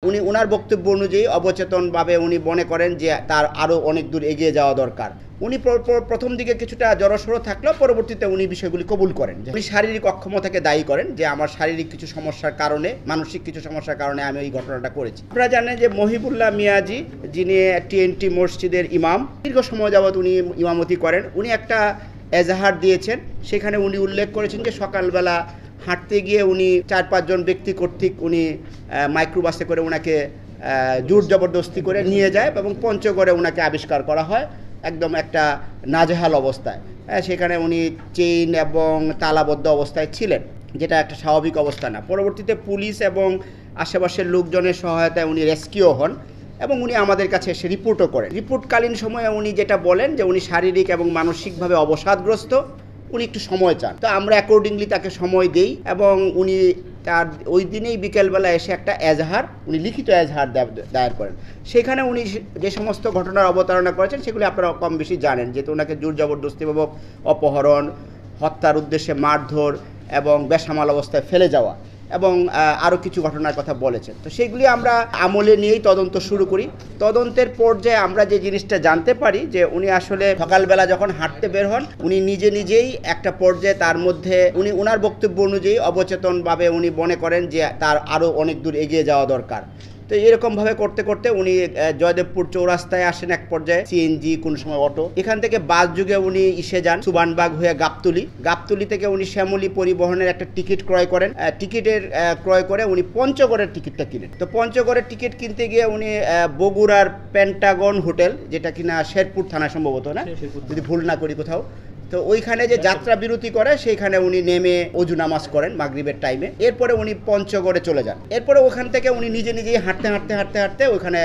উনি উনার বক্তব্য অনুযায়ী অবচেতনভাবে উনি মনে করেন যে তার আরও অনেক দূর এগিয়ে যাওয়া দরকার। উনি প্রথম দিকে কিছুটা জড়সড় থাকলেও পরবর্তীতে উনি বিষয়গুলি কবুল করেন। উনি শারীরিক অক্ষমতাকে দায়ী করেন যে আমার শারীরিক কিছু সমস্যার কারণে, মানসিক কিছু সমস্যার কারণে আমি এই ঘটনাটা করেছি। আপনারা জানেন যে মহিবুল্লাহ মিয়াজি, যিনি TNT মসজিদের ইমাম, দীর্ঘ সময় যাবৎ উনি ইমামতি করেন। উনি একটা এজাহার দিয়েছেন, সেখানে উনি উল্লেখ করেছেন যে সকালবেলা হাঁটতে গিয়ে উনি 4-5 জন ব্যক্তি কর্তৃক উনি মাইক্রোবাসে করে ওনাকে জোর জবরদস্তি করে নিয়ে যায় এবং পঞ্চগড়ে ওনাকে আবিষ্কার করা হয় একদম একটা নাজেহাল অবস্থায়। সেখানে উনি চেইন এবং তালাবদ্ধ অবস্থায় ছিলেন, যেটা একটা স্বাভাবিক অবস্থা না। পরবর্তীতে পুলিশ এবং আশেপাশের লোকজনের সহায়তায় উনি রেস্কিউ হন এবং উনি আমাদের কাছে এসে রিপোর্টও করেন। রিপোর্টকালীন সময়ে উনি যেটা বলেন যে উনি শারীরিক এবং মানসিকভাবে অবসাদগ্রস্ত, উনি একটু সময় চান। তো আমরা অ্যাকর্ডিংলি তাকে সময় দেই এবং উনি তার ওই দিনেই বিকেলবেলা এসে একটা এজাহার, উনি লিখিত এজাহার দায়ের করেন। সেখানে উনি যে সমস্ত ঘটনার অবতারণা করেছেন সেগুলি আপনারা কম বেশি জানেন, যেহেতু ওনাকে জোর জবরদস্তিপূর্বক অপহরণ, হত্যার উদ্দেশ্যে মারধর এবং বেসামাল অবস্থায় ফেলে যাওয়া এবং আরও কিছু ঘটনার কথা বলেছেন। তো সেগুলি আমরা আমলে নিয়েই তদন্ত শুরু করি। তদন্তের পর্যায়ে আমরা যে জিনিসটা জানতে পারি যে উনি আসলে সকালবেলা যখন হাঁটতে বের হন, উনি নিজেই একটা পর্যায়ে তার মধ্যে উনি ওনার বক্তব্য অনুযায়ী অবচেতনভাবে উনি মনে করেন যে তার আরও অনেক দূর এগিয়ে যাওয়া দরকার। তো এরকমভাবে করতে করতে উনি জয়দেবপুর চৌরাস্তায় আসেন এক পর্যায়ে, সিএনজি, কোন সময় অটো, এখান থেকে বাস যুগে উনি যান সুবানবাগ হয়ে গাবতলী থেকে উনি শ্যামলী পরিবহনের একটা টিকিট ক্রয় করেন। টিকিটের ক্রয় করে উনি পঞ্চগড়ের টিকিটটা কিনেন। তো পঞ্চগড়ের টিকিট কিনতে গিয়ে উনি বগুড়ার পেন্টাগন হোটেল, যেটা কিনা শেরপুর থানা সম্ভবত, না যদি ভুল না করি কোথাও, তো ওইখানে যে যাত্রা বিরতি করে সেইখানে উনি নেমে অজু নামাজ করেন মাগরিবের টাইমে। এরপরে উনি পঞ্চগড়ে চলে যান। এরপরে ওখান থেকে উনি নিজেই হাঁটতে ওইখানে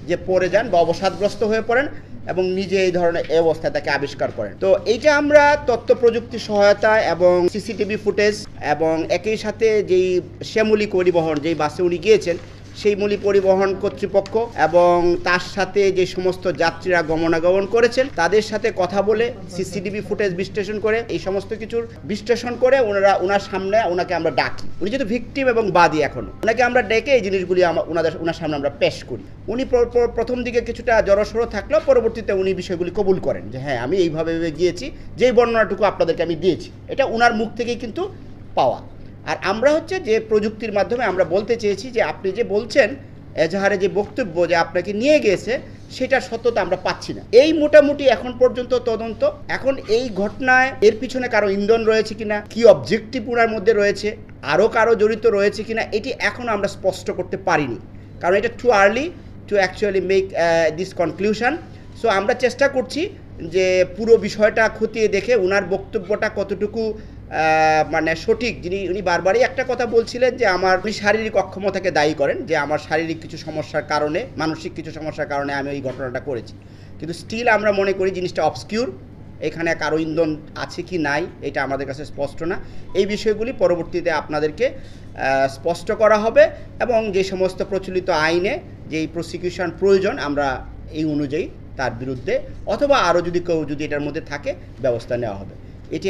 যে পড়ে যান বা অবসাদগ্রস্ত হয়ে পড়েন এবং নিজে এই ধরনের অবস্থায় তাকে আবিষ্কার করেন। তো এইটা আমরা তথ্য প্রযুক্তি সহায়তা এবং সিসিটিভি ফুটেজ এবং একই সাথে যেই শ্যামলী পরিবহন, যেই বাসে উনি গিয়েছেন, সেই মূলী পরিবহন কর্তৃপক্ষ এবং তার সাথে যে সমস্ত যাত্রীরা গমনাগমন করেছেন তাদের সাথে কথা বলে সিসিটিভি ফুটেজ বিশ্লেষণ করে এই সমস্ত কিছুর বিশ্লেষণ করে ওনার সামনে ওনাকে আমরা ডাকি। উনি যেহেতু ভিকটিম এবং বাদী, এখনো ওনাকে আমরা ডেকে এই জিনিসগুলি ওনার সামনে আমরা পেশ করি। উনি প্রথম দিকে কিছুটা জড়সড় থাকলেও পরবর্তীতে উনি বিষয়গুলি কবুল করেন যে হ্যাঁ, আমি এইভাবে গিয়েছি, যেই বর্ণনাটুকু আপনাদেরকে আমি দিয়েছি এটা ওনার মুখ থেকেই কিন্তু পাওয়া। আর আমরা যে প্রযুক্তির মাধ্যমে আমরা বলতে চেয়েছি যে আপনি যে বলছেন এজাহারে যে বক্তব্য যে আপনাকে নিয়ে গিয়েছে, সেটার সত্যতা আমরা পাচ্ছি না। এই মোটামুটি এখন পর্যন্ত তদন্ত। এখন এই ঘটনায় এর পিছনে কারো ইন্ধন রয়েছে কিনা, কি অবজেক্টিভ ওনার মধ্যে রয়েছে, আরও কারো জড়িত রয়েছে কিনা, এটি এখন আমরা স্পষ্ট করতে পারিনি, কারণ এটা too early two actually make this conclusion. So আমরা চেষ্টা করছি যে পুরো বিষয়টা খতিয়ে দেখে ওনার বক্তব্যটা কতটুকু মানে সঠিক। উনি বারবারই একটা কথা বলছিলেন যে উনি শারীরিক অক্ষমতাকে দায়ী করেন যে আমার শারীরিক কিছু সমস্যার কারণে, মানসিক কিছু সমস্যার কারণে আমি এই ঘটনাটা করেছি। কিন্তু স্টিল আমরা মনে করি জিনিসটা অবসকিউর, এখানে কারো ইন্ধন আছে কি নাই এটা আমাদের কাছে স্পষ্ট না। এই বিষয়গুলি পরবর্তীতে আপনাদেরকে স্পষ্ট করা হবে এবং যে সমস্ত প্রচলিত আইনে যেই প্রসিকিউশন প্রয়োজন আমরা এই অনুযায়ী তার বিরুদ্ধে অথবা আরও যদি কেউ এটার মধ্যে থাকে ব্যবস্থা নেওয়া হবে। এটি